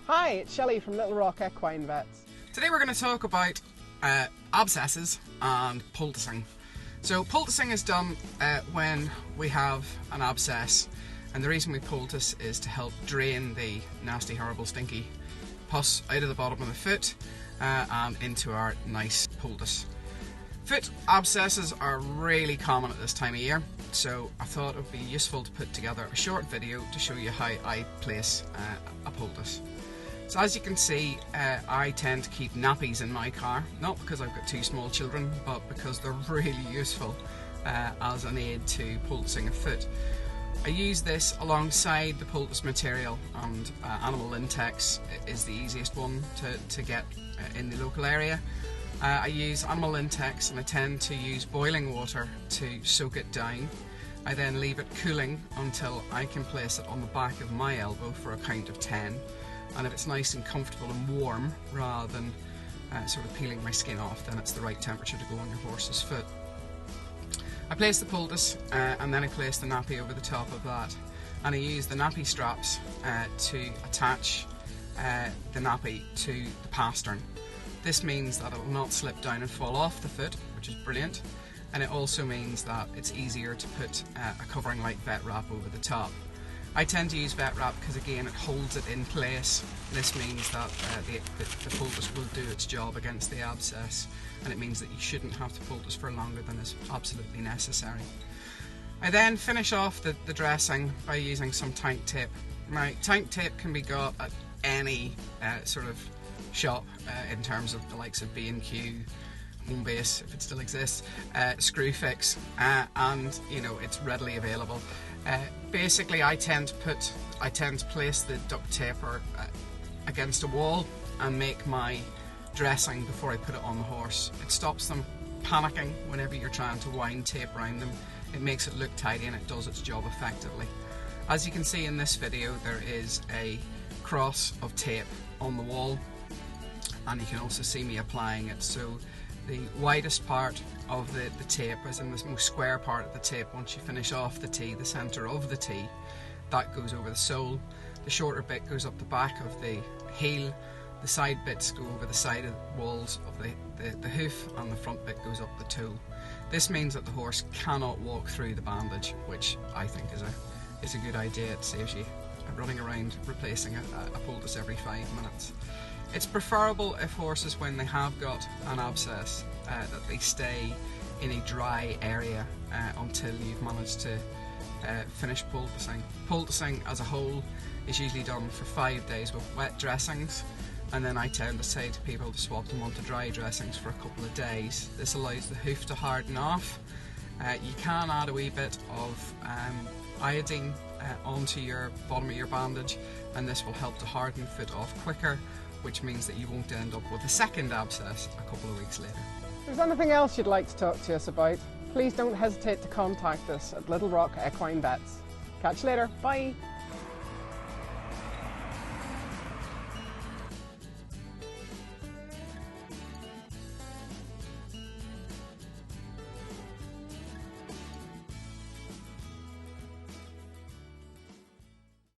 Hi, it's Shelley from Little Rock Equine Vets. Today we're going to talk about abscesses and poulticing. So poulticing is done when we have an abscess, and the reason we poultice is to help drain the nasty, horrible, stinky pus out of the bottom of the foot and into our nice poultice. Foot abscesses are really common at this time of year, so I thought it would be useful to put together a short video to show you how I place a poultice. So as you can see, I tend to keep nappies in my car, not because I've got two small children, but because they're really useful as an aid to poulticing a foot. I use this alongside the poultice material, and animal Lintex is the easiest one to get in the local area. I use animal Lintex, and I tend to use boiling water to soak it down. I then leave it cooling until I can place it on the back of my elbow for a count of 10. And if it's nice and comfortable and warm, rather than sort of peeling my skin off, then it's the right temperature to go on your horse's foot. I place the poultice and then I place the nappy over the top of that, and I use the nappy straps to attach the nappy to the pastern. This means that it will not slip down and fall off the foot, which is brilliant, and it also means that it's easier to put a covering like vet wrap over the top. I tend to use vet wrap because, again, it holds it in place. This means that the poultice will do its job against the abscess, and it means that you shouldn't have to poultice for longer than is absolutely necessary. I then finish off the dressing by using some tank tape. Now, tank tape can be got at any sort of shop in terms of the likes of B&Q, Home Base, if it still exists, Screwfix, and you know, it's readily available. Basically, I tend to place the duct tape against a wall and make my dressing before I put it on the horse. It stops them panicking whenever you're trying to wind tape around them. It makes it look tidy, and it does its job effectively. As you can see in this video, there is a cross of tape on the wall, and you can also see me applying it. So the widest part of the tape is in this most square part of the tape. Once you finish off the T, the centre of the T, that goes over the sole. The shorter bit goes up the back of the heel. The side bits go over the side of the walls of the hoof, and the front bit goes up the toe. This means that the horse cannot walk through the bandage, which I think is a good idea. It saves you running around replacing a poultice every 5 minutes. It's preferable if horses, when they have got an abscess, that they stay in a dry area until you've managed to finish poulticing. Poulticing as a whole is usually done for 5 days with wet dressings, and then I tend to say to people to swap them onto dry dressings for a couple of days. This allows the hoof to harden off. You can add a wee bit of iodine onto your bottom of your bandage, and this will help to harden the foot off quicker, which means that you won't end up with a second abscess a couple of weeks later. If there's anything else you'd like to talk to us about, please don't hesitate to contact us at Little Rock Equine Vets. Catch you later. Bye.